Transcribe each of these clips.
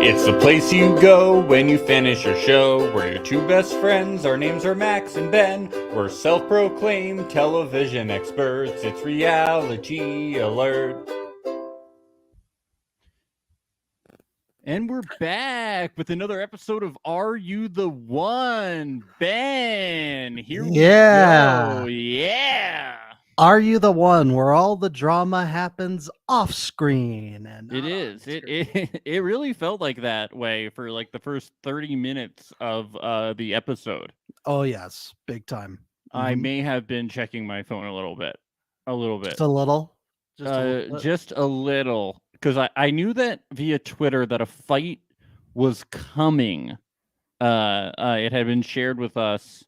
It's the place you go when you finish your show. We're your two best friends. Our names are Max and Ben. We're self-proclaimed television experts. It's Reality Alert. And we're back with another episode of Are You the One? Ben, here we go. Yeah. Are You the One, where all the drama happens off screen? And It is. It really felt like that way for like the first 30 minutes of the episode. Oh yes, big time. I may have been checking my phone a little bit. Just a little. Just a little, because I knew that via Twitter that a fight was coming. It had been shared with us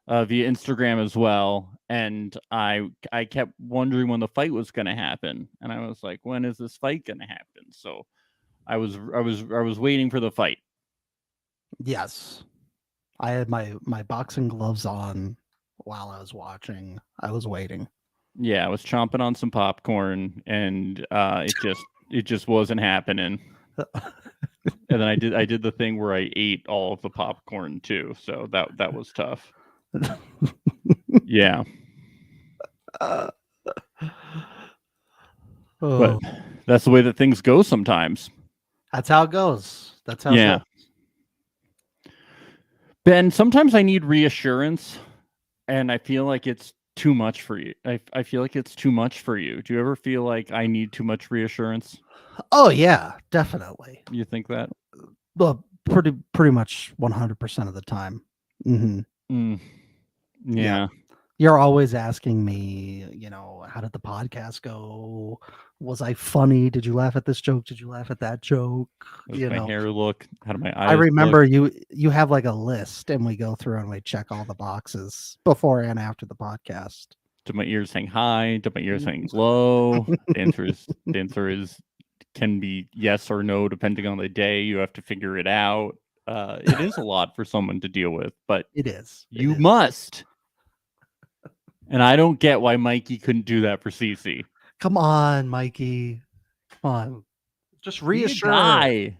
via Instagram as well, and I kept wondering when the fight was going to happen, and I was like, when is this fight going to happen? So I was waiting for the fight. Yes, I had my boxing gloves on while I was watching. I was waiting. Yeah, I was chomping on some popcorn, and it just wasn't happening. And then I did the thing where I ate all of the popcorn too, so that was tough. Yeah. But that's the way that things go sometimes. That's how it goes. That's how. Yeah. Ben, sometimes I need reassurance, and I feel like it's too much for you. I feel like it's too much for you. Do you ever feel like I need too much reassurance? Oh yeah, definitely. You think that? Well, pretty much 100% of the time. Mm-hmm. Yeah. You're always asking me, how did the podcast go? Was I funny? Did you laugh at this joke? Did you laugh at that joke? How does my hair look? How do my eyes I remember look? you have like a list, and we go through and we check all the boxes before and after the podcast. Do my ears hang high? Do my ears hang low? The answer is can be yes or no depending on the day. You have to figure it out. It is a lot for someone to deal with, but it is. You must. And I don't get why Mikey couldn't do that for Cece. Come on, Mikey. Come on. Just reassure.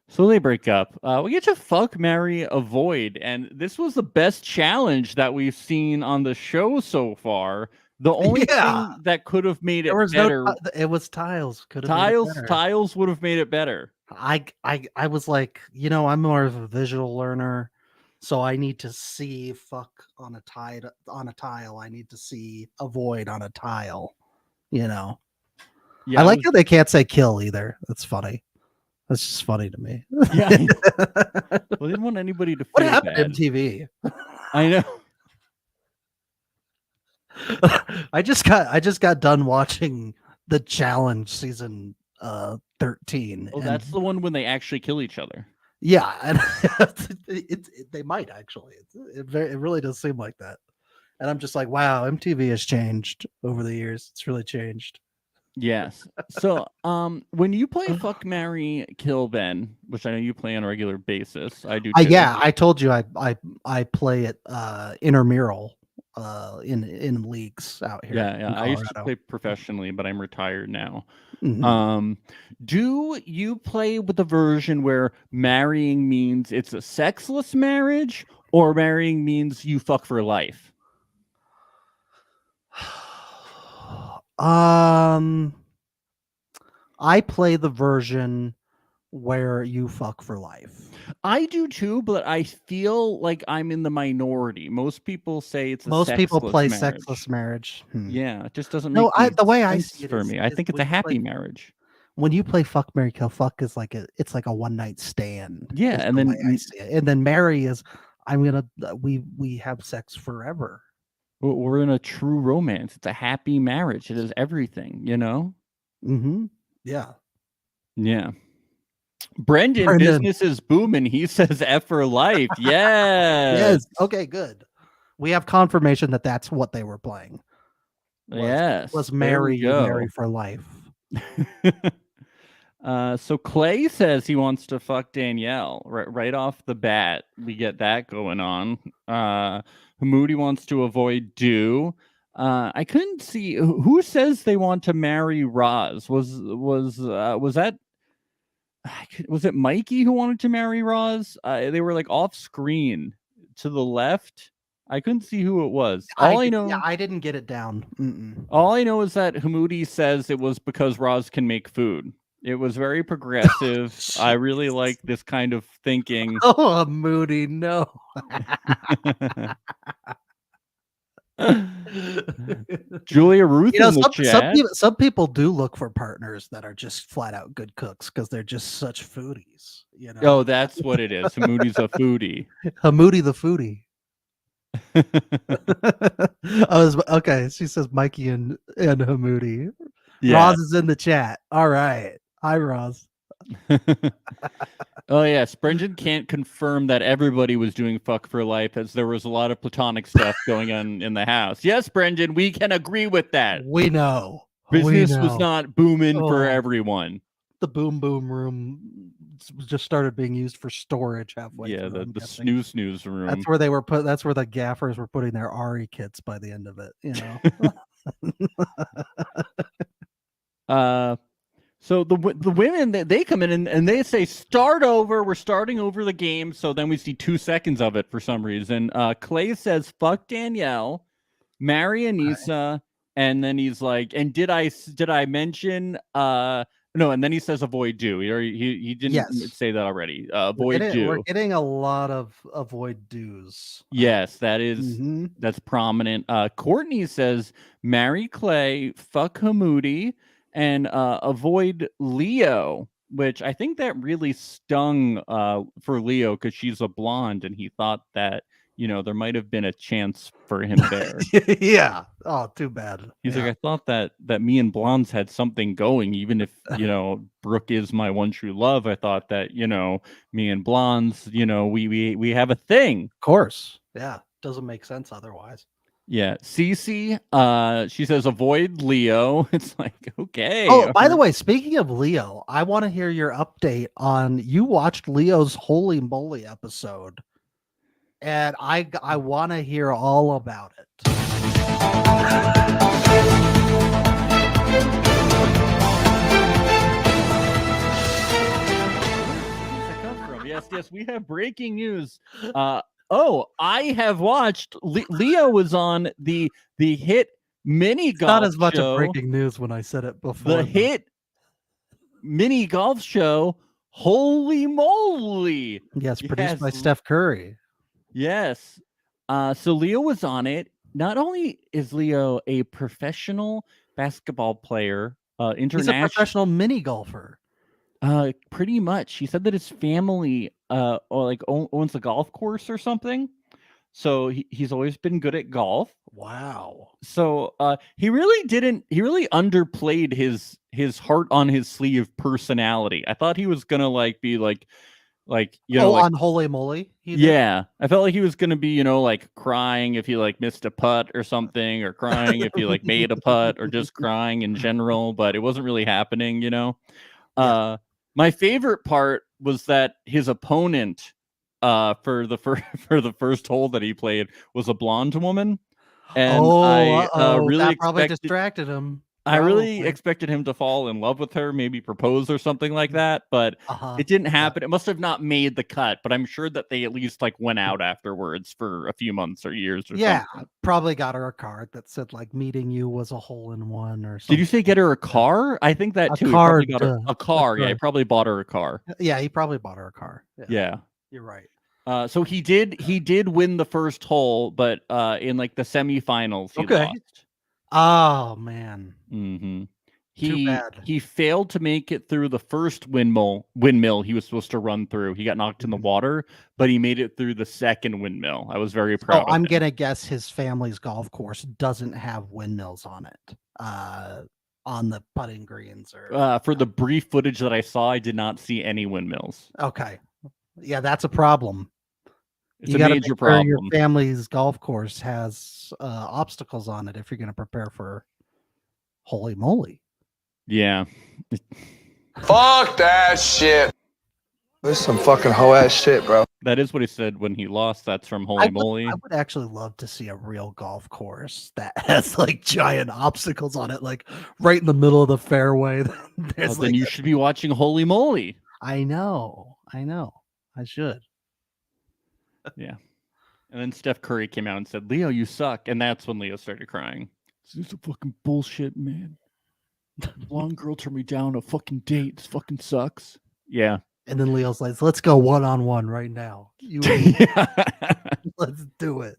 So they break up. We get to fuck, marry, avoid. And this was the best challenge that we've seen on the show so far. The only thing that could have made it better. It was tiles. Tiles would have made it better. I was like, I'm more of a visual learner. So I need to see fuck on a tile. I need to see avoid on a tile. Yeah, I like how they can't say kill either. That's funny. That's just funny to me. Yeah. Well, they didn't want anybody to feel what happened bad. MTV? I know. I just got done watching the challenge season 13. Oh, that's the one when they actually kill each other. Yeah, and they might actually. It really does seem like that. And I'm just like, wow, MTV has changed over the years. It's really changed. Yes. So, when you play Fuck, Marry, Kill, Ben, which I know you play on a regular basis, I do too. Yeah, I told you I play it intramural in leagues out here. Yeah. I used to play professionally, but I'm retired now. Mm-hmm. Do you play with the version where marrying means it's a sexless marriage, or marrying means you fuck for life? I play the version where you fuck for life. I do too, but I feel like I'm in the minority. Most people say it's most people play marriage. sexless marriage. Yeah, it just doesn't make the way I see it for me. I think it's a happy marriage. When you play fuck, marry, kill, fuck is like it's like a one night stand. Yeah, and then I see it. And then marry is we have sex forever. We're in a true romance. It's a happy marriage. It is everything, Mm-hmm. Yeah. Yeah. Brendan, business is booming. He says F for life. Yes. Okay, good. We have confirmation that that's what they were playing. Was marry for life. So Clay says he wants to fuck Danielle right off the bat. We get that going on. Moody wants to avoid Do. I couldn't see who says they want to marry Roz. Was that was it Mikey who wanted to marry Roz? They were like off screen to the left. I couldn't see who it was. All I know, I didn't get it down. Mm-mm. all I know is that Hamoudi says it was because Roz can make food. It was very progressive. I really like this kind of thinking. Oh, Moody, no. Julia Ruth in the chat. Some people do look for partners that are just flat out good cooks because they're just such foodies. You know. Oh, that's what it is. Hamoudi's a foodie. Hamoudi the foodie. Okay. She says Mikey and Hamoudi. Yeah. Roz is in the chat. All right. Hi, Roz. Oh yeah, Sprengen can't confirm that everybody was doing fuck for life, as there was a lot of platonic stuff going on in the house. Yes, Sprengen, we can agree with that. We know. Business was not booming for everyone. The boom room just started being used for storage halfway. Yeah, through, the snooze room. That's where they were put. That's where the gaffers were putting their Ari kits by the end of it. You know. So the women, they come in and they say, start over. We're starting over the game. So then we see 2 seconds of it for some reason. Clay says, fuck Danielle, marry Anissa. And then he's like, and did I mention, no, and then he says avoid do. He didn't say that already. Avoid do. We're getting a lot of avoid do's. Yes, that is, that's prominent. Courtney says, marry Clay, fuck Hamoudi, and avoid Leo, which I think that really stung for Leo because she's a blonde, and he thought that, you know, there might have been a chance for him there. Yeah. Oh, too bad. He's like, I thought that me and blondes had something going, even if, you know, Brooke is my one true love. I thought that, you know, me and blondes, you know, we have a thing. Of course. Yeah. Doesn't make sense otherwise. Yeah, Cece, she says avoid Leo. It's like, okay. Oh, by the way, speaking of Leo, I want to hear your update on, you watched Leo's Holy Moly episode, and I want to hear all about it. Yes, we have breaking news. Oh, I have watched. Leo was on the hit mini golf. Not as much show, of breaking news when I said it before. The hit mini golf show, Holy Moly! Yes, produced by Steph Curry. Yes. So Leo was on it. Not only is Leo a professional basketball player, international, he's a professional mini golfer. Pretty much. He said that his family or like owns a golf course or something. So he's always been good at golf. Wow. So he really underplayed his heart on his sleeve personality. I thought he was gonna like be like you know, on Holy Moly. Yeah, I felt like he was gonna be, you know, like crying if he like missed a putt or something, or crying if he like made a putt, or just crying in general. But it wasn't really happening, you know. My favorite part was that his opponent for the first hole that he played was a blonde woman, and I really probably distracted him. I really expected him to fall in love with her, maybe propose or something like that, but it didn't happen. It must have not made the cut, but I'm sure that they at least like went out afterwards for a few months or years or something. Probably got her a card that said like meeting you was a hole in one or something. Did you say get her a car? I think that too. Card, he got her a car. Yeah, he probably bought her a car. Yeah, he probably bought her a car. Yeah. You're right. So he did win the first hole, but in like the semifinals, he lost. Oh man. Mm-hmm. Too bad. He failed to make it through the first windmill he was supposed to run through. He got knocked in the water, but he made it through the second windmill. I was very proud. I'm gonna guess his family's golf course doesn't have windmills on it. On the putting greens or for the brief footage that I saw, I did not see any windmills. Okay. Yeah, that's a problem. It's a major problem. Your family's golf course has obstacles on it if you're going to prepare for Holy Moly. Yeah. Fuck that shit. This is some fucking hoe ass shit, bro. That is what he said when he lost. That's from I Holy would, Moly. I would actually love to see a real golf course that has like giant obstacles on it, like right in the middle of the fairway. There's Then like you should be watching Holy Moly. I know, I should. Yeah. And then Steph Curry came out and said, "Leo, you suck." And that's when Leo started crying. This is a fucking bullshit, man. Blonde girl turned me down a fucking date. This fucking sucks. Yeah. And then Leo's like, "Let's go 1-on-1 right now. You and me. Let's do it."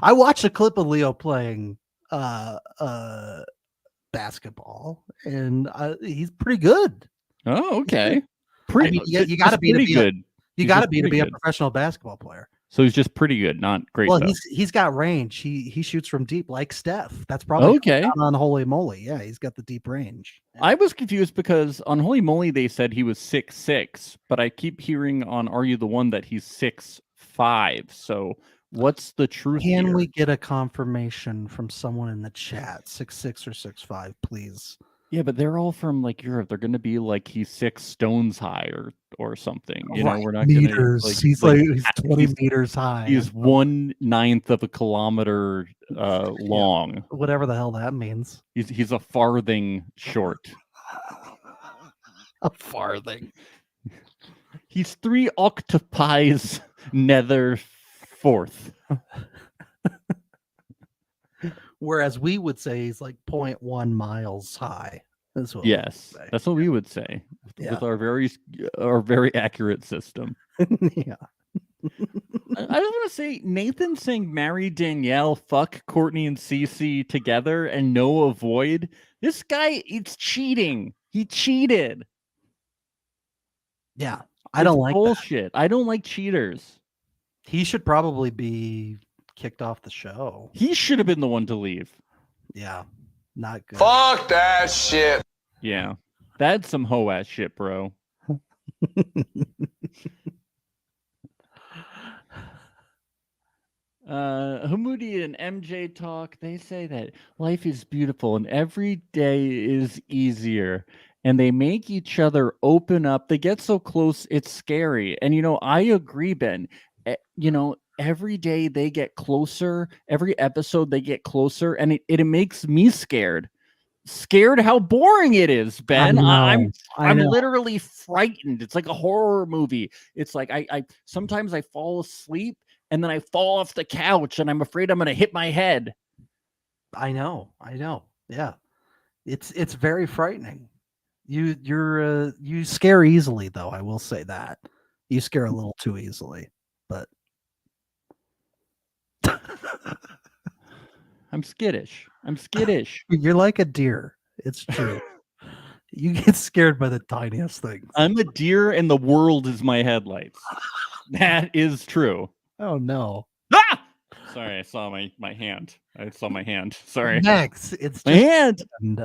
I watched a clip of Leo playing basketball, and he's pretty good. Oh, okay. I mean, you got to be pretty good. You He's got to just be pretty a good. professional basketball player. So he's just pretty good, not great. Well, though. he's got range. He shoots from deep like Steph. That's probably okay. on Holy Moly. Yeah, he's got the deep range. I was confused because on Holy Moly they said he was 6'6", but I keep hearing on Are You the One that he's 6'5". So what's the truth? Can here? we get a confirmation from someone in the chat? 6'6" or 6'5", please. Yeah, but they're all from like Europe. They're gonna be like he's 6 stones high or something. You know, we're not meters. gonna He's 20 meters high. He's 1/9 of a kilometer long. Whatever the hell that means. He's a farthing short. A farthing. He's 3 octopies nether fourth. Whereas we would say he's like 0.1 miles high. That's what yes, that's what we would say with our very accurate system. Yeah. I just want to say Nathan saying marry Danielle, fuck Courtney and Cece together, and no avoid. This guy, it's cheating. He cheated. Yeah, I don't like bullshit. I don't like cheaters. He should probably be kicked off the show. He should have been the one to leave. Yeah, not good. Fuck that shit. Yeah, that's some hoe ass shit, bro. Hamudi and MJ talk. They say that life is beautiful and every day is easier. And they make each other open up. They get so close, it's scary. And, I agree, Ben. Every day they get closer. Every episode they get closer. And it makes me scared. Scared how boring it is, Ben. I'm literally frightened. It's like a horror movie. It's like I sometimes I fall asleep and then I fall off the couch and I'm afraid I'm going to hit my head. I know. Yeah. It's very frightening. You scare easily, though. I will say that you scare a little too easily, but I'm skittish. You're like a deer. It's true. You get scared by the tiniest things. I'm a deer and the world is my headlights. That is true. Oh no. Ah! Sorry, I saw my hand. I saw my hand. Sorry. Max, it's my hand.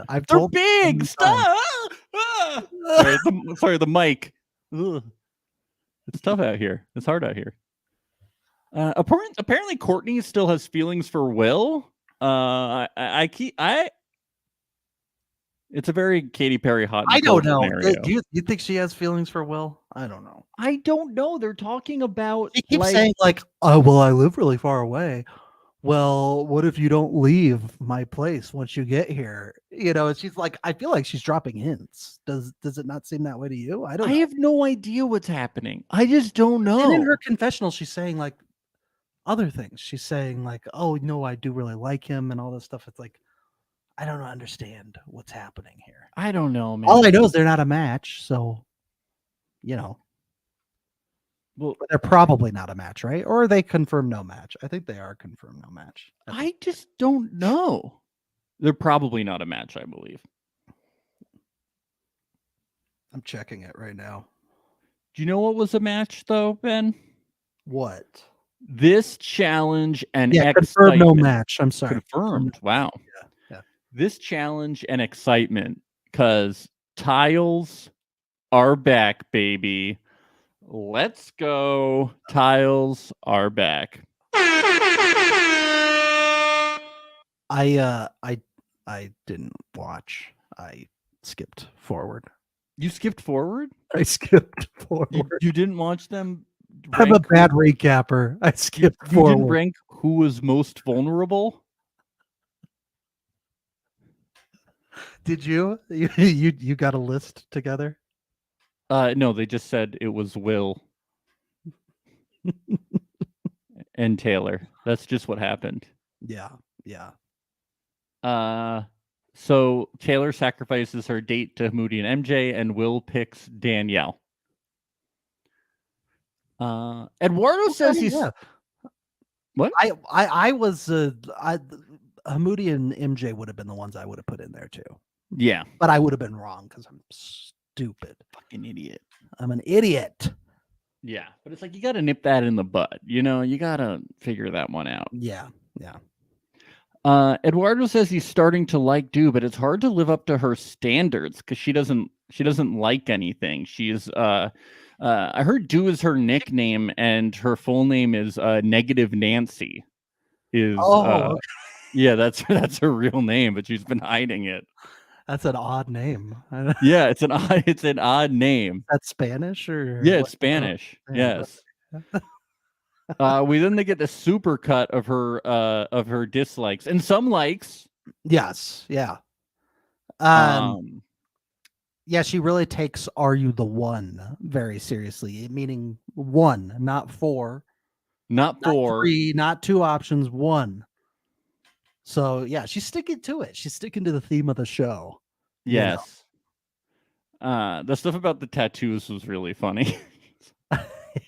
I've They're told big. Stop. Sorry, the mic. Ugh. It's tough out here. It's hard out here. Apparently Courtney still has feelings for Will. It's a very Katy Perry hot. I don't know. Do you think she has feelings for Will? I don't know. I don't know. They're talking about. She keeps saying like, "Oh, well, I live really far away." Well, what if you don't leave my place once you get here? She's like, I feel like she's dropping hints. Does it not seem that way to you? I have no idea what's happening. I just don't know. And in her confessional, she's saying like other things. She's saying like, "Oh no, I do really like him," and all this stuff. It's like, I don't understand what's happening here. I don't know, man. All I know is they're not a match, so well, they're probably not a match, right? Or they confirm no match. I think they are confirmed no match. I just don't know. They're probably not a match, I believe. I'm checking it right now. Do you know what was a match though, Ben? What? This challenge and confirmed no match. I'm sorry. Confirmed. Wow. Yeah. This challenge and excitement because Tiles are back, baby. Let's go. Tiles are back. I didn't watch. I skipped forward. You skipped forward? I skipped forward. You didn't watch them? I'm a rank bad who- recapper. I You, skipped you didn't forward. rank who was most vulnerable? Did you? You got a list together? No, they just said it was Will and Taylor. That's just what happened. Yeah. Yeah. So Taylor sacrifices her date to Moody and MJ, and Will picks Danielle. Eduardo says he's Yeah. what? I was Hamoudi and MJ would have been the ones I would have put in there too. Yeah, But I would have been wrong because I'm stupid. fucking idiot. I'm an idiot. Yeah, but it's like you got to nip that in the bud. You know, you got to figure that one out. Yeah. Yeah. Eduardo says he's starting to like Du, but it's hard to live up to her standards because she doesn't like anything. She's I heard Du is her nickname and her full name is Negative Nancy. Yeah, that's her real name, but she's been hiding it. That's an odd name. Yeah, it's an odd name. That's Spanish or Yeah, what? it's Spanish. Oh, yeah. Yes. We then get the super cut of her dislikes and some likes. Yes. Yeah. Yeah, she really takes "Are you the one?" very seriously, meaning one, not four, not not four. three, not two options, one. So yeah, she's sticking to it. She's sticking to the theme of the show. you know. Yes. The stuff about the tattoos was really funny.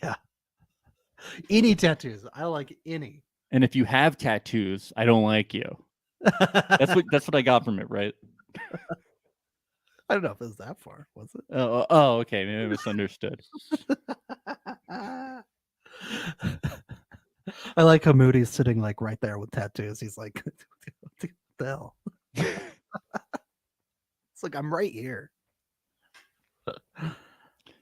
Yeah. Any tattoos? I like any. And if you have tattoos, I don't like you. That's what I got from it, right? I don't know if it was that far. Was it? Oh, okay. Maybe I misunderstood. I like how Moody's sitting like right there with tattoos. He's like, what the hell? It's like, I'm right here.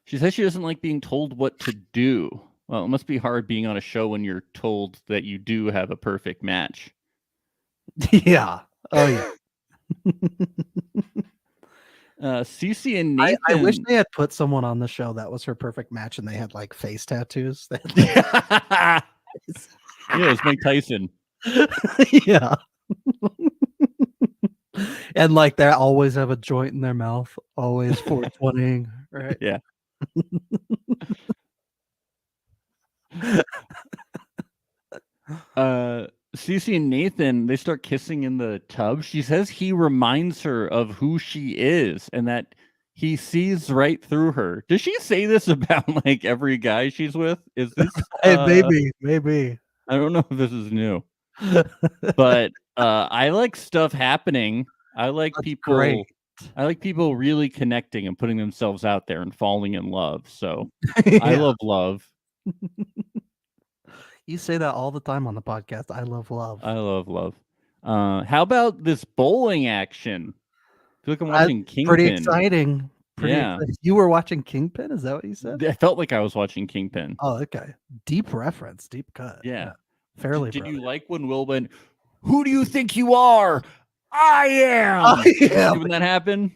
She says she doesn't like being told what to do. Well, it must be hard being on a show when you're told that you do have a perfect match. Yeah. Oh yeah. Cece and Nathan. I wish they had put someone on the show that was her perfect match and they had like face tattoos. Yeah, it's Mike Tyson. Yeah. And like they always have a joint in their mouth, always 420, right? Yeah. Cece and Nathan, they start kissing in the tub. She says he reminds her of who she is and that he sees right through her. Does she say this about like every guy she's with? Is this Maybe. I don't know if this is new. But I like stuff happening. I like That's people great. I like people really connecting and putting themselves out there and falling in love. So I Yeah. love love. You say that all the time on the podcast. I love love. I love love. How about this bowling action? I feel like I'm watching Kingpin. Pretty exciting. Yeah. Exciting. You were watching Kingpin? Is that what you said? I felt like I was watching Kingpin. Oh, okay. Deep reference, deep cut. Yeah. Fairly. Did you like when Will went, "Who do you think you are? I am." I Did you see am. when that happened?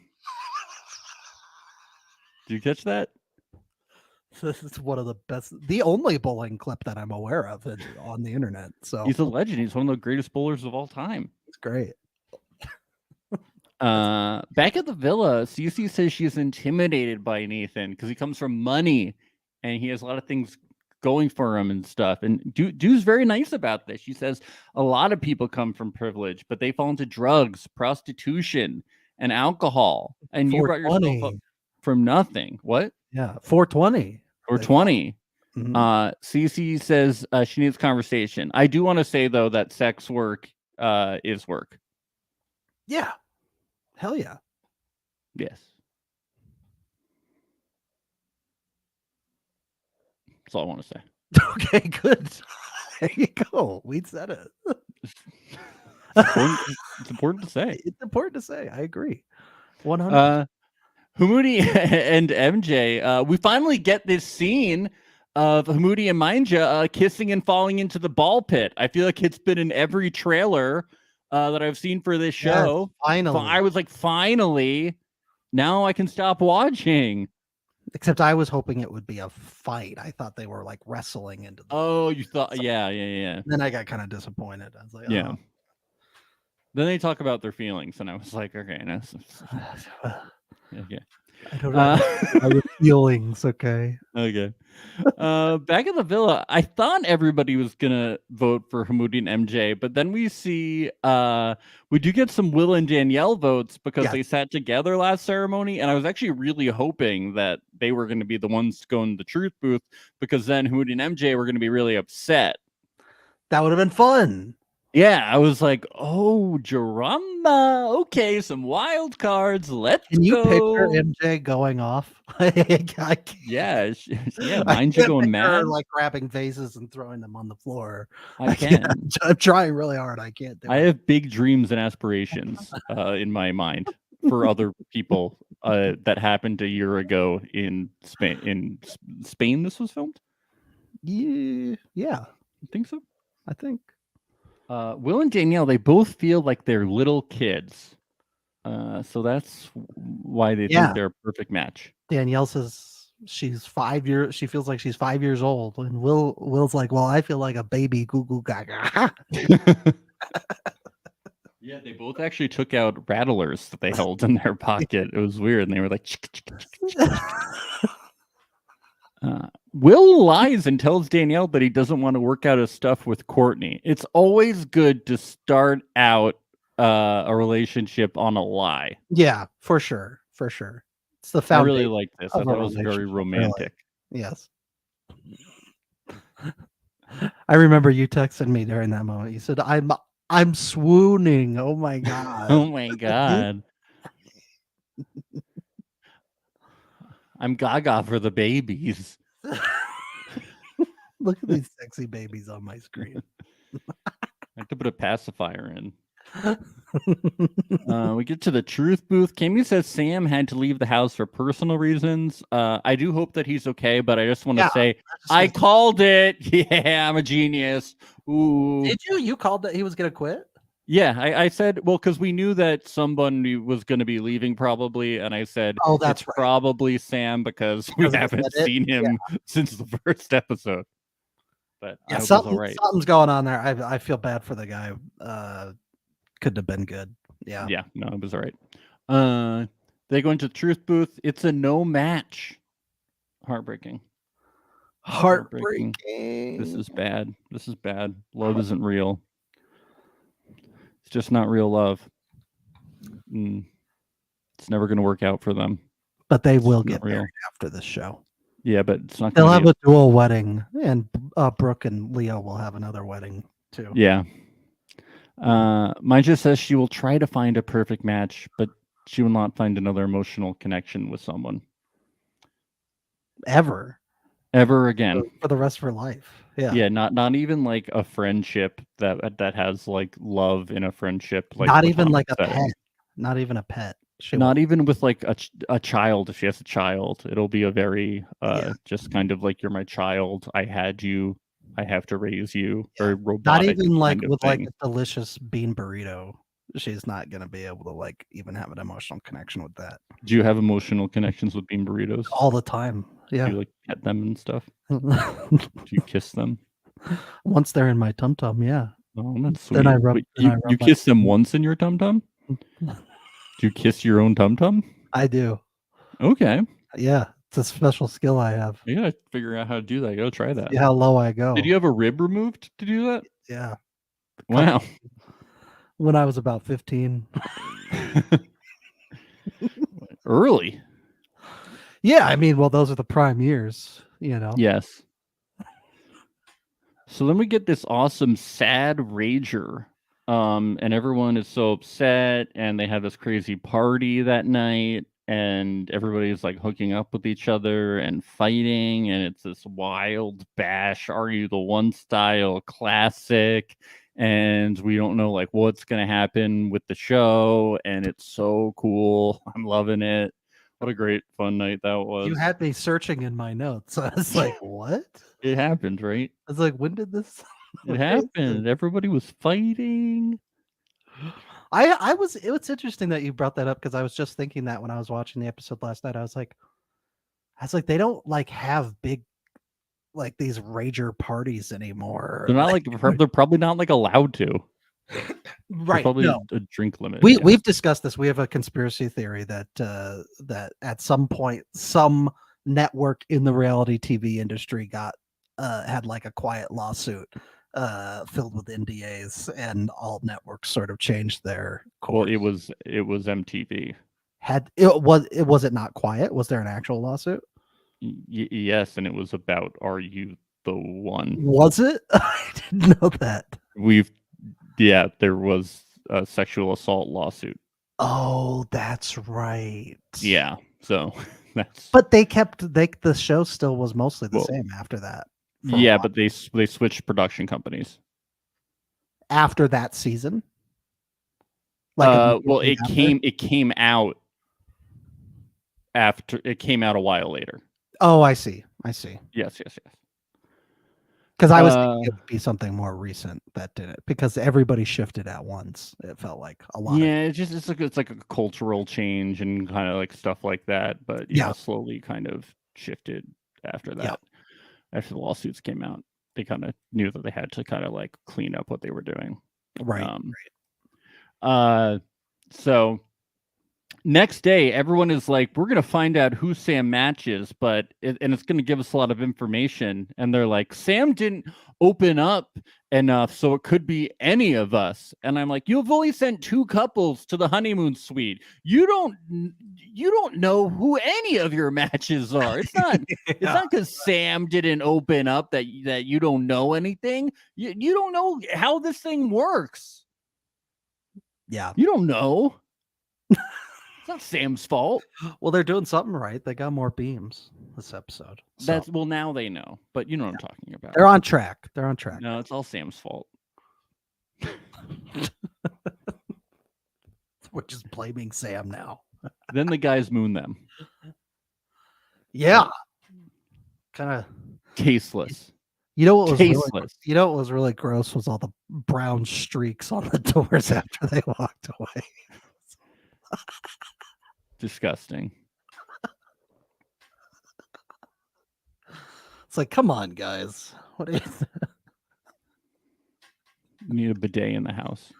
Did you catch that? This is one of the best, the only bowling clip that I'm aware of on the internet. So He's a legend. He's one of the greatest bowlers of all time. it's great. Back at the villa, Cece says she's intimidated by Nathan because he comes from money and he has a lot of things going for him and stuff. And Du's very nice about this. She says a lot of people come from privilege, but they fall into drugs, prostitution, and alcohol. And you brought yourself 420. up from nothing. What? Yeah, 420. Or 20. Mhm. Cece says she needs conversation. I do want to say though that sex work is work. Yeah. Hell yeah. Yes. That's all I want to say. Okay, good. There you go. We said it. It's important to say. It's important to say. I agree. 100. Hamoudi and MJ, we finally get this scene of Hamoudi and Manja kissing and falling into the ball pit. I feel like it's been in every trailer that I've seen for this show. Finally. I was like, finally, Now I can stop watching. Except I was hoping it would be a fight. I thought they were like wrestling into the. Oh, you thought? Yeah. Then I got kind of disappointed. I was like, Yeah. oh. Then they talk about their feelings, and I was like, okay, no, okay. I don't know your feelings, okay? Okay. Back in the villa, I thought everybody was gonna vote for Hamoudi and MJ, but then we see we do get some Will and Danielle votes because they sat together last ceremony, and I was actually really hoping that they were going to be the ones to go in the truth booth, because then Hamoudi and MJ were going to be really upset. That would have been fun. Yeah, I was like, oh, Jaramba. Okay, some wild cards. Let's Can you go. picture MJ going off? Yeah, mind you going mad, like grabbing vases and throwing them on the floor. I can. I'm trying really hard. I can't do it. I have big dreams and aspirations in my mind for other people that happened a year ago in Spain. In Spain, this was filmed. Yeah, I think so. I think. Will and Danielle, they both feel like they're little kids. So that's why they think they're a perfect match. Danielle says she's 5 years. She feels like she's 5 years old, and Will's like, "Well, I feel like a baby goo goo gaga." Yeah, they both actually took out rattlers that they held in their pocket. It was weird, and they were like. Will lies and tells Danielle that he doesn't want to work out his stuff with Courtney. It's always good to start out a relationship on a lie. Yeah, for sure. It's the foundation. I really like this. I thought it was very romantic. Really. Yes. I remember you texting me during that moment. You said, I'm swooning. Oh my God. Oh my God. I'm gaga for the babies. Look at these sexy babies on my screen. I have to put a pacifier in. We get to the truth booth. Kimmy says Sam had to leave the house for personal reasons. I do hope that he's okay, but I just want to say I called it. Yeah, I'm a genius. Ooh. Did you? You called that he was gonna quit? Yeah, I said, well, because we knew that somebody was going to be leaving probably, and I said, oh, that's right. Probably Sam, because we haven't seen him since the first episode. But yeah, something's going on there. I feel bad for the guy. Couldn't have been good. Yeah, no, it was all right. They go into the truth booth. It's a no match. Heartbreaking. This is bad. Love isn't real. It's just not real love. It's never going to work out for them. But they will get married after this show. Yeah, but it's not. They'll have a dual wedding, and Brooke and Leo will have another wedding too. Yeah. Maja says she will try to find a perfect match, but she will not find another emotional connection with someone. Ever again. For the rest of her life. Yeah, not even like a friendship that has like love in a friendship. Like not even like a pet. Not even a pet. Not even with like a child. If she has a child, it'll be a very just kind of like, you're my child. I had you. I have to raise you. Very robotic. Not even like with like a delicious bean burrito. She's not gonna be able to like even have an emotional connection with that. Do you have emotional connections with bean burritos? All the time. Yeah. Do you like pet them and stuff? Do you kiss them? Once they're in my tum tum, yeah. Oh, that's sweet. Then I rub. You kiss them once in your tum tum? Do you kiss your own tum tum? I do. Okay. Yeah, it's a special skill I have. You gotta figure out how to do that. Go try that. See how low I go. Did you have a rib removed to do that? Yeah. Wow. When I was about 15. Early. Yeah, I mean, well, those are the prime years, you know. Yes. So then we get this awesome sad rager. And everyone is so upset, and they have this crazy party that night, and everybody's like hooking up with each other and fighting, and it's this wild bash, Are You the One style classic, and we don't know like what's gonna happen with the show, and it's so cool. I'm loving it. What a great fun night that was. You had me searching in my notes. I was like, what? It happened, right? I was like, when did this? It happened. Everybody was fighting. It's interesting that you brought that up because I was just thinking that when I was watching the episode last night. I was like, they don't like have big like these rager parties anymore. They're not like they're probably not like allowed to. There's Right. probably No. a drink limit. We've discussed this. We have a conspiracy theory that that at some point some network in the reality TV industry got had like a quiet lawsuit filled with NDAs, and all networks sort of changed their course. Well, it was MTV. Was it not quiet? Was there an actual lawsuit? Yes, and it was about Are You the One? Was it? I didn't know that. There was a sexual assault lawsuit. Oh, that's right. Yeah, so that's. But the show still was mostly the same after that. Yeah, but they switched production companies after that season. It came out after it came out a while later. Oh, I see. Yes. Because I was thinking it would be something more recent that did it, because everybody shifted at once. It felt like a lot. Yeah, it's like a cultural change and kind of like stuff like that. But slowly kind of shifted after that. Yeah. After the lawsuits came out, they kind of knew that they had to kind of like clean up what they were doing. Right. So next day, everyone is like, we're going to find out who Sam matches, and it's going to give us a lot of information. And they're like, Sam didn't open up enough, so it could be any of us. And I'm like, you've only sent 2 couples to the honeymoon suite. You don't know who any of your matches are. It's not it's not because Sam didn't open up that you don't know anything. You don't know how this thing works. Yeah. You don't know. It's not Sam's fault. Well, they're doing something right. They got more beams this episode. So. Now they know, but you know what I'm talking about. They're on track. No, it's all Sam's fault. We're just blaming Sam now. Then the guys moon them. Yeah. Kind of tasteless. You know what was really gross was all the brown streaks on the doors after they walked away. Disgusting. It's like, come on, guys. What is You need a bidet in the house.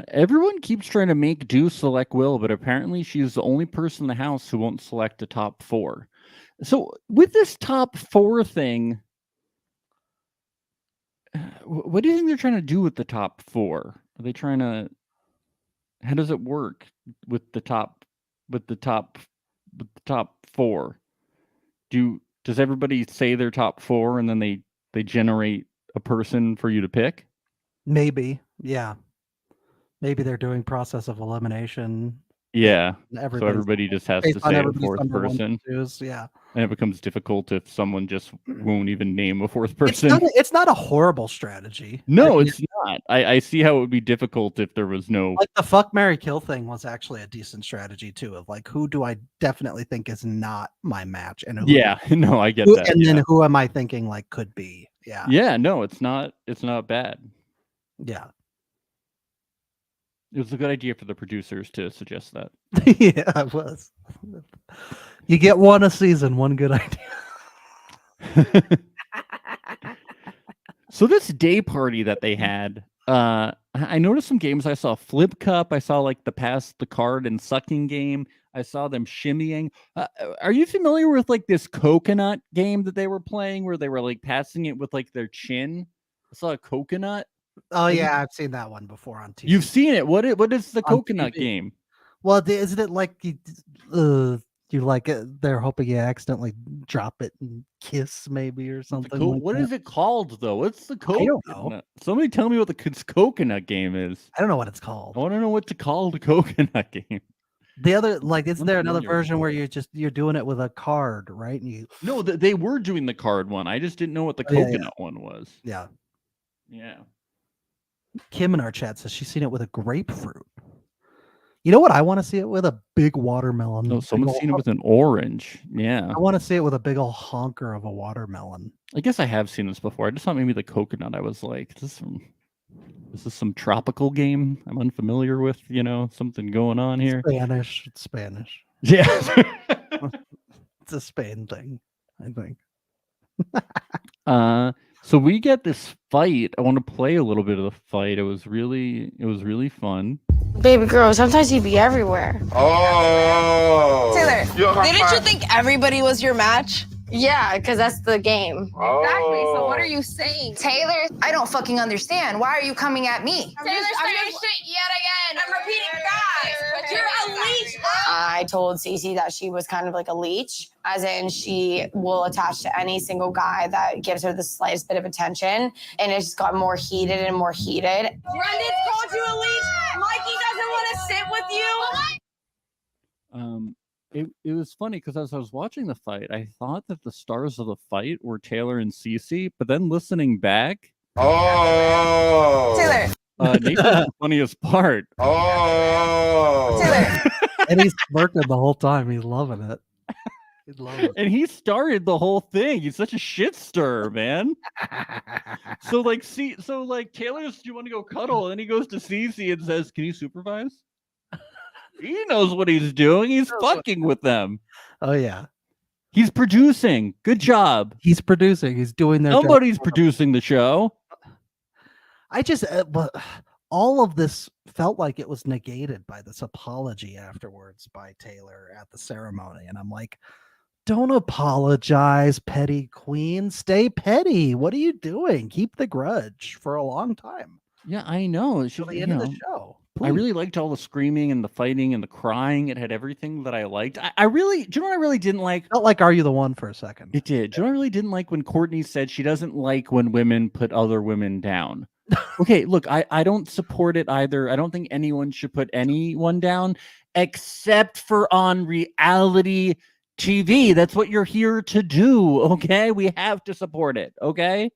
Everyone keeps trying to make Do select Will, but apparently she's the only person in the house who won't select a top 4. So with this top 4 thing, what do you think they're trying to do with the top 4? Are they trying to? How does it work with the top 4? Does everybody say their top 4 and then they generate a person for you to pick? Maybe, yeah. Maybe they're doing process of elimination. Yeah. So everybody just has to say a 4th person. Yeah. And it becomes difficult if someone just won't even name a 4th person. It's not a horrible strategy. No, it's not. I see how it would be difficult if there was no. Like the fuck, marry, kill thing was actually a decent strategy too. Of like, who do I definitely think is not my match? And I get that. And then who am I thinking like could be? Yeah. Yeah. No, it's not bad. Yeah. It was a good idea for the producers to suggest that. Yeah, it was. You get one a season, one good idea. So this day party that they had, I noticed some games. I saw Flip Cup. I saw like the pass the card and sucking game. I saw them shimmying. Are you familiar with like this coconut game that they were playing where they were like passing it with like their chin? I saw a coconut. Oh yeah, I've seen that one before on TV. You've seen it. What is the coconut game? Well, isn't it like you like it? They're hoping you accidentally drop it and kiss maybe or something. What is it called though? What's the coconut? I don't know. Somebody tell me what the coconut game is. I don't know what it's called. I want to know what to call the coconut game. The other, like, isn't there another version where you're doing it with a card, right? And No, they were doing the card one. I just didn't know what the coconut one was. Yeah. Yeah. Kim in our chat says she's seen it with a grapefruit. You know what I want to see it with? A big watermelon. No, Big someone's ol' seen it with an orange. Yeah. I want to see it with a big old honker of a watermelon. I guess I have seen this before. I just thought maybe the coconut. I was like, is this some tropical game I'm unfamiliar with? You know, something going on here. Spanish. It's Spanish. Yeah. It's a Spain thing, I think. So we get this fight. I want to play a little bit of the fight. It was really fun. Baby girl, sometimes you be everywhere. Oh. Taylor, didn't you you think everybody was your match? Yeah, because that's the game. Exactly. So what are you saying? Taylor, I don't fucking understand. Why are you coming at me? Taylor's saying shit yet again. I'm repeating facts, but you're a leech. I told Cece that she was kind of like a leech, as in she will attach to any single guy that gives her the slightest bit of attention, and it just got more heated and more heated. Brendan's called you a leech. Mikey doesn't want to sit with you. It was funny because as I was watching the fight, I thought that the stars of the fight were Taylor and Cece, but then listening back, Taylor, Nathan's the funniest part. Taylor. And he's smirking the whole time. He's loving it. He's loving it. And he started the whole thing. He's such a shit stirrer, man. So like, Taylor's, do you want to go cuddle? And then he goes to Cece and says, "Can you supervise?" He knows what he's doing. He's fucking with them. Oh yeah. He's producing. Good job. He's producing. He's doing their job. Somebody's producing the show. I just but all of this felt like it was negated by this apology afterwards by Taylor at the ceremony, and I'm like, don't apologize, petty queen. Stay petty. What are you doing? Keep the grudge for a long time Yeah, I know. It's till just, the end of the show. I really liked all the screaming and the fighting and the crying. It had everything that I liked. I really, do you know what I really didn't like? felt like Are You the One for a second. It did. Do you know what I really didn't like when Courtney said she doesn't like when women put other women down? Okay, look, I don't support it either. I don't think anyone should put anyone down except for on reality TV. That's what you're here to do, okay? We have to support it, okay?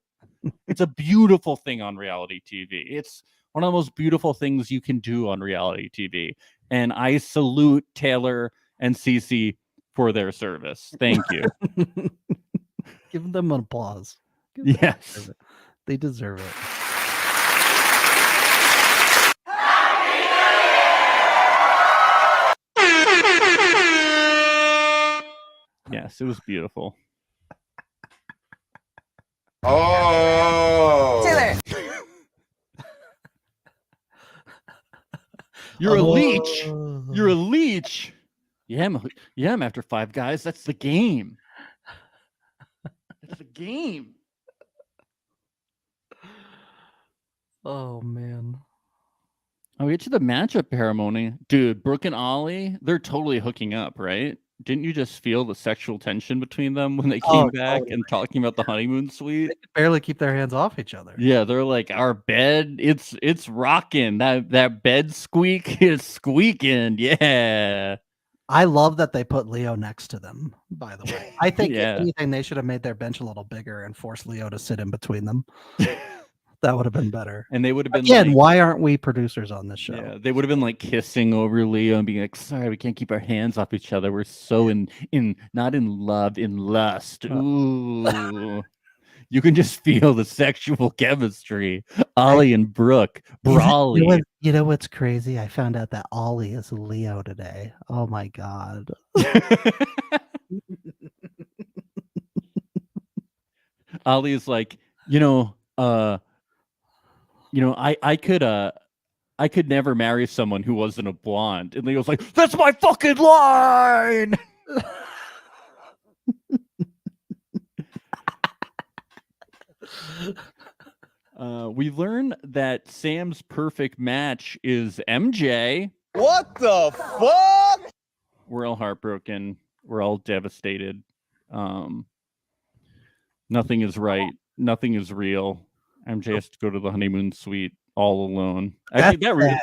It's a beautiful thing on reality TV. It's one of the most beautiful things you can do on reality TV. And I salute Taylor and Cece for their service. Thank you. Give them an applause. Give them- Yes. They deserve it. Yes, it was beautiful. Taylor, You're a leech. Oh. You're a leech. Yeah, I'm after five guys. That's the game. That's the game. Oh man. I'll get to the matchup ceremony. Dude, Brooke and Ollie, they're totally hooking up, right? Didn't you just feel the sexual tension between them when they came back totally. and talking about the honeymoon suite? They could barely keep their hands off each other. Yeah, they're like, our bed, it's rocking. That bed squeak is squeaking. Yeah. I love that they put Leo next to them, by the way. I think Yeah. if anything, they should have made their bench a little bigger and forced Leo to sit in between them. That would have been better. And they would have been Again, like, why aren't we producers on this show? yeah, they would have been like kissing over Leo and being like, sorry, we can't keep our hands off each other. We're so not in love, in lust. Ooh. You can just feel the sexual chemistry. Ollie and Brooke, brawly. You know what's crazy? I found out that Ollie is a Leo today. Oh my god. Ollie is like, I could never marry someone who wasn't a blonde. And Leo's like, that's my fucking line. We learn that Sam's perfect match is MJ. What the fuck? We're all heartbroken. We're all devastated. Nothing is right. Nothing is real. MJ has to go to the honeymoon suite all alone. I think that really.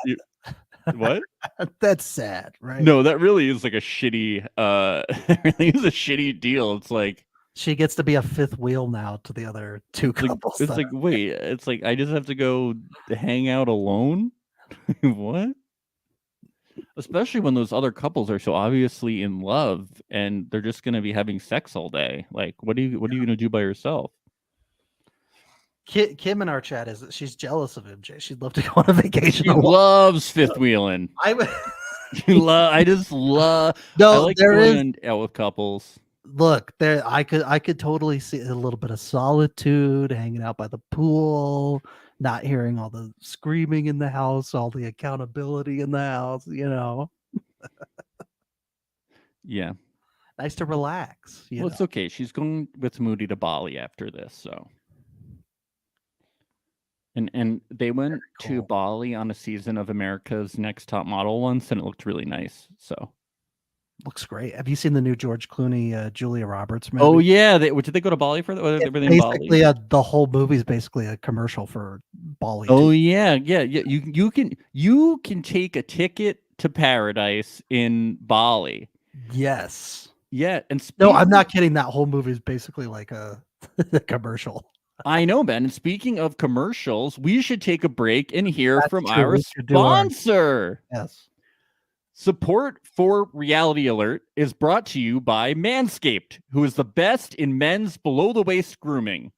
What? That's sad, right? No, that really is like a shitty. That really is a shitty deal. It's like She gets to be a fifth wheel now to the other two couples. it's like wait. It's like I just have to go hang out alone. What? Especially when those other couples are so obviously in love and they're just going to be having sex all day. Like, what are you going to do by yourself? Kim in our chat is that she's jealous of MJ. She'd love to go on a vacation. She loves fifth wheeling. I would. I just love. No, I like there going out with couples. Look, there I could totally see a little bit of solitude, hanging out by the pool, not hearing all the screaming in the house, all the accountability in the house, Yeah. Nice to relax. Well, it's okay. She's going with Moody to Bali after this, so. And they went to Bali on a season of America's Next Top Model once, and it looked really nice. So looks great. Have you seen the new George Clooney, Julia Roberts movie? Oh yeah, did they go to Bali for that? Basically, the whole movie is basically a commercial for Bali. Oh yeah. You can take a ticket to paradise in Bali. Yes. Yeah, and no, I'm not kidding. That whole movie is basically like a commercial. I know, Ben. And speaking of commercials, we should take a break and hear That's from true. our We should do our- sponsor. Yes. Support for Reality Alert is brought to you by Manscaped, who is the best in men's below-the-waist grooming.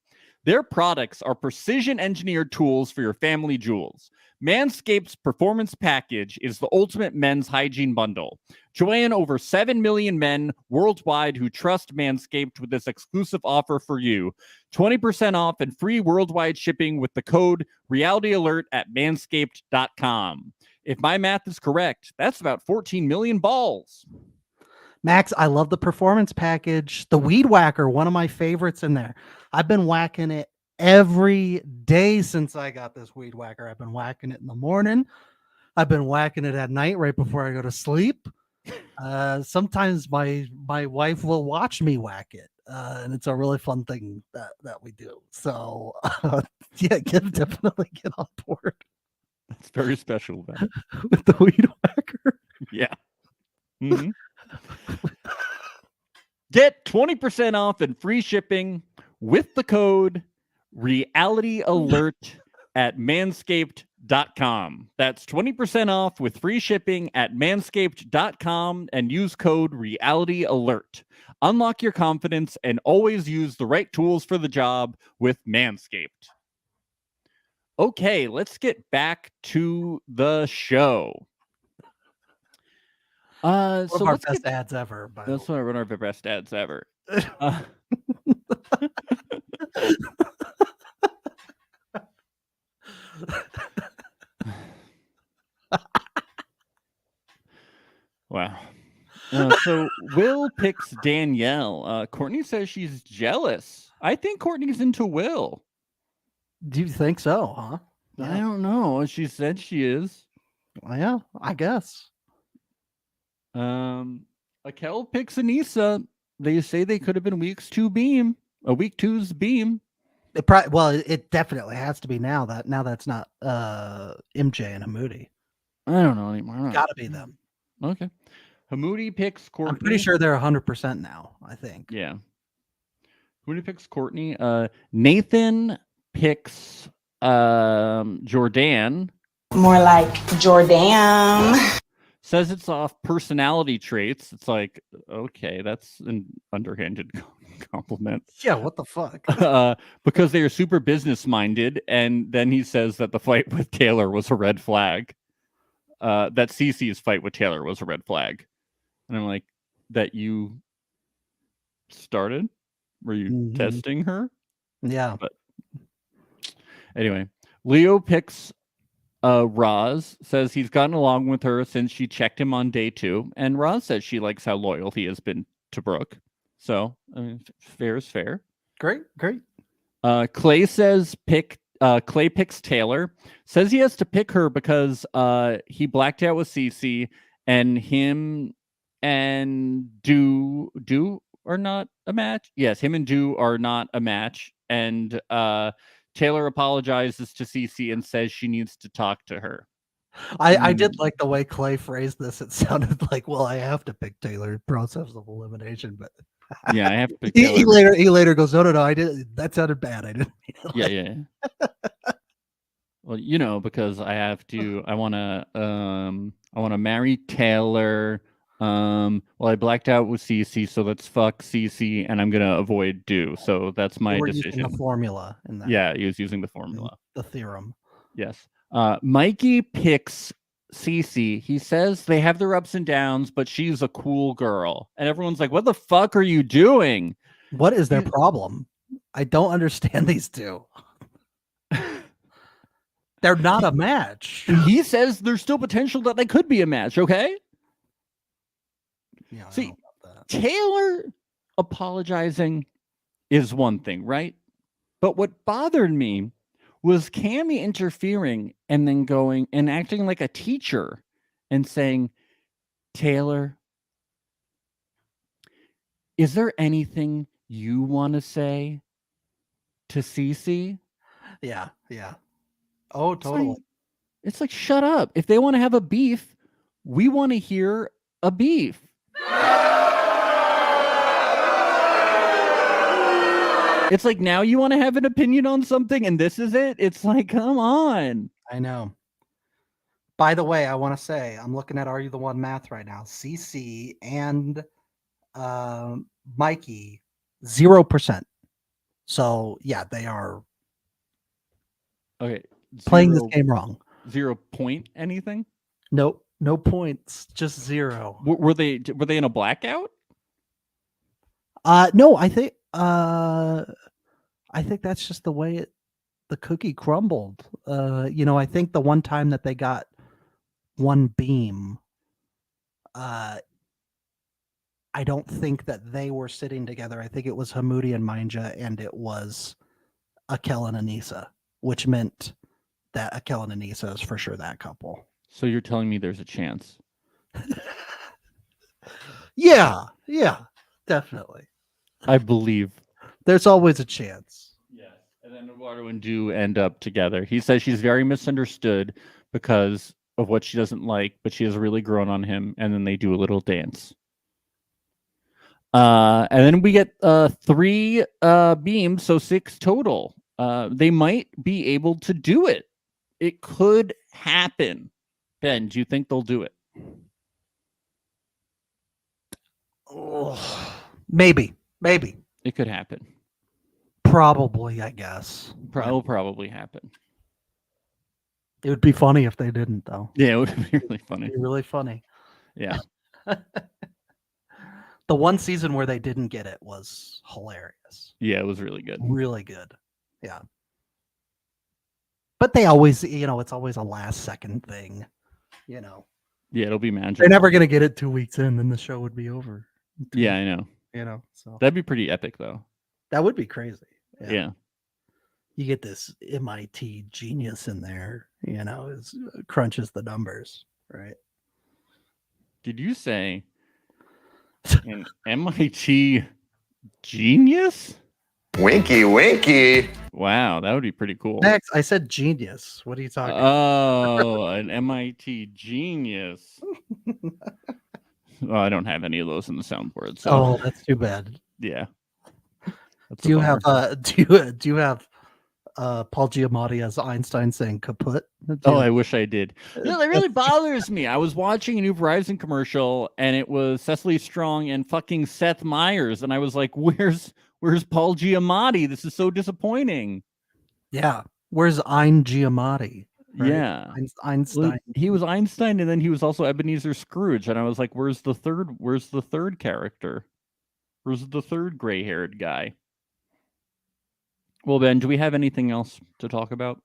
Their products are precision-engineered tools for your family jewels. Manscaped's Performance Package is the ultimate men's hygiene bundle. Join over 7 million men worldwide who trust Manscaped with this exclusive offer for you. 20% off and free worldwide shipping with the code RealityAlert at manscaped.com. If my math is correct, that's about 14 million balls. Max, I love the Performance Package. The Weed Whacker, one of my favorites in there. I've been whacking it every day since I got this Weed Whacker. I've been whacking it in the morning. I've been whacking it at night right before I go to sleep. Sometimes my wife will watch me whack it. And it's a really fun thing that we do. So yeah, definitely get on board. That's very special, Ben. With the Weed Whacker. Yeah. Mm-hmm. Get 20% off and free shipping with the code RealityAlert at manscaped.com. That's 20% off with free shipping at manscaped.com and use code RealityAlert. Unlock your confidence and always use the right tools for the job with Manscaped. Okay, let's get back to the show. One So of our let's best get, ads ever. By the that's way. one of our best ads ever. Wow. So Will picks Danielle. Courtney says she's jealous. I think Courtney's into Will. Do you think so, huh? I don't know. She said she is. Well, yeah, I guess. Akel picks Anissa. They say they could have been week two's beam. It definitely has to be now. That's not MJ and Hamoudi. I don't know anymore. Gotta be them. Okay. Hamoudi picks Courtney. I'm pretty sure they're 100% now. I think. Yeah. Hamoudi picks Courtney. Nathan picks Jordan. More like Jordan. Says it's off personality traits. It's like, okay, that's an underhanded compliment. Yeah, what the fuck? Because they are super business minded, and then he says that the fight with Taylor was a red flag. That Cece's fight with Taylor was a red flag, and I'm like, that you started? Were you testing her? Yeah. But anyway, Leo picks Roz, says he's gotten along with her since she checked him on day 2, and Roz says she likes how loyal he has been to Brooke. So, I mean, fair is fair. Great. Clay says Clay picks Taylor. Says he has to pick her because he blacked out with Cece, and him and Do are not a match. Yes, him and Do are not a match, and Taylor apologizes to Cece and says she needs to talk to her. I did like the way Clay phrased this. It sounded like, well, I have to pick Taylor, process of elimination, but Yeah, I have to pick he Taylor. later goes, no, I did. That sounded bad. I didn't mean it. Yeah. Well, because I have to. I want to marry Taylor. Well, I blacked out with Cece, so let's fuck Cece, and I'm gonna avoid Do. So that's my We're decision. using a formula in that. Yeah, he was using the formula. The theorem. Yes. Mikey picks Cece. He says they have their ups and downs, but she's a cool girl, and everyone's like, "What the fuck are you doing?" What is their problem? I don't understand these two. They're not a match. And he says there's still potential that they could be a match. Okay. Yeah, I See, don't know about that. Taylor apologizing is one thing, right? But what bothered me was Cammy interfering and then going and acting like a teacher and saying, Taylor, is there anything you want to say to Cece? Yeah. Oh, totally. It's like, shut up. If they want to have a beef, we want to hear a beef. It's like, now you want to have an opinion on something and this is it? It's like, come on. I know. By the way, I want to say, I'm looking at Are You the One math right now. CC and Mikey, 0%. So, yeah, they are Okay. playing this game wrong. 0 point anything? Nope. No points, just 0. Were they in a blackout? No, I think that's just the way the cookie crumbled. I think the one time that they got one beam, I don't think that they were sitting together. I think it was Hamoudi and Mindja, and it was Akel and Anissa, which meant that Akel and Anissa is for sure that couple. So you're telling me there's a chance? Yeah, definitely. I believe. There's always a chance. Yes. And then Eduardo and Do end up together. He says she's very misunderstood because of what she doesn't like, but she has really grown on him. And then they do a little dance. And then we get 3 beams, so 6 total. They might be able to do it. It could happen. Ben, do you think they'll do it? Oh, maybe. It could happen. Probably, I guess. It'll probably happen. It would be funny if they didn't, though. Yeah, it would be really funny. It'd be really funny. Yeah. The one season where they didn't get it was hilarious. Yeah, it was really good. Really good. Yeah. But they always, it's always a last second thing. Yeah, it'll be magical. They're never going to get it 2 weeks in, then the show would be over. Yeah, I know. So That'd be pretty epic, though. that would be crazy. Yeah. You get this MIT genius in there, crunches the numbers, right? Did you say an MIT genius? Winky. Wow, that would be pretty cool. Max, I said genius. What are you talking about? Oh, an MIT genius. Well, I don't have any of those in the soundboard. So Oh, that's too bad. yeah. That's Do a you have bummer. do you have Paul Giamatti as Einstein saying kaput? Oh, I wish I did. No, that really bothers me. I was watching a new Verizon commercial and it was Cecily Strong and fucking Seth Meyers, and I was like, "Where's Paul Giamatti? This is so disappointing." Yeah. Where's Ein Giamatti? Right? Yeah. Einstein. Well, he was Einstein, and then he was also Ebenezer Scrooge, and I was like, "Where's the third character? Where's the third gray-haired guy?" Well, Ben, do we have anything else to talk about?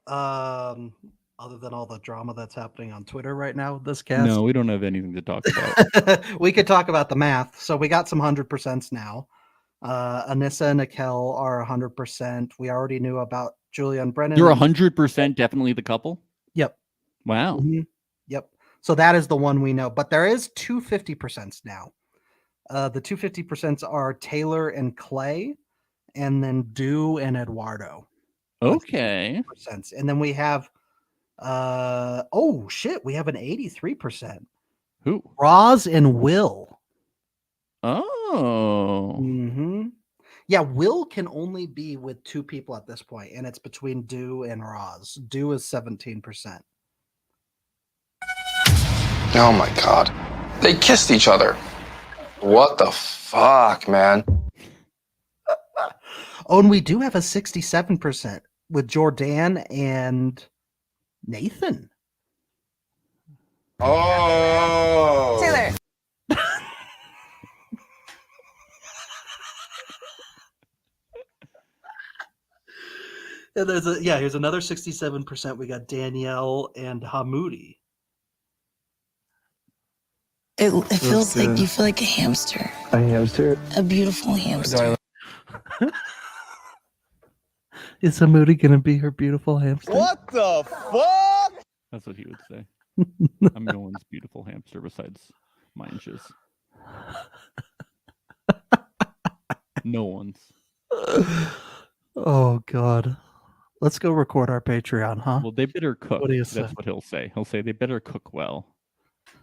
Other than all the drama that's happening on Twitter right now with this cast. No, we don't have anything to talk about. We could talk about the math. So we got some 100% now. Anissa and Akel are 100%. We already knew about Julia and Brennan. You're 100% definitely the couple? Yep. Wow. Mhm. Yep. So that is the one we know. But there is 250% now. The 250% are Taylor and Clay, and then Do and Eduardo. Okay. And then we have oh shit, we have an 83%. Who? Roz and Will. Oh. Mm-hmm. Yeah, Will can only be with 2 people at this point, and it's between Do and Roz. Do is 17%. Oh my god. They kissed each other. What the fuck, man? Oh, and we do have a 67% with Jordan and Nathan. Oh. Taylor. And here's another 67%. We got Danielle and Hamoudi. It feels like you feel like a hamster. A hamster? A beautiful hamster. Is Hamoudi gonna be her beautiful hamster? What the fuck? That's what he would say. I'm no one's beautiful hamster besides mine. Just no one's. Oh God. Let's go record our Patreon, huh? Well, they better cook. What do you That's say? what he'll say. He'll say they better cook well.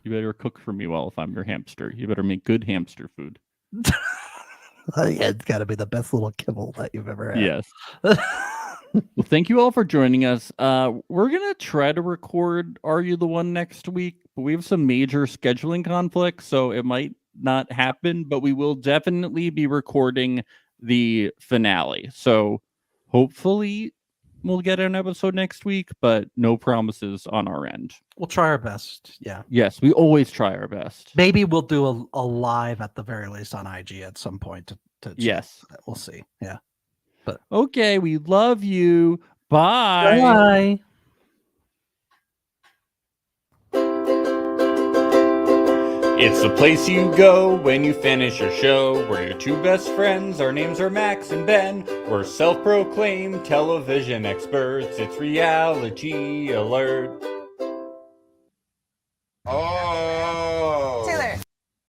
You better cook for me well if I'm your hamster. You better make good hamster food. Yeah, it's got to be the best little kibble that you've ever had. Yes. Well, thank you all for joining us. We're gonna try to record Are You the One next week, but we have some major scheduling conflicts, so it might not happen. But we will definitely be recording the finale. So hopefully we'll get an episode next week, but no promises on our end. We'll try our best. Yeah. Yes, we always try our best. Maybe we'll do a live at the very least on IG at some point to Yes. we'll see. Yeah. Okay, we love you. Bye. Bye. It's the place you go when you finish your show. We're your 2 best friends. Our names are Max and Ben. We're self-proclaimed television experts. It's Reality Alert.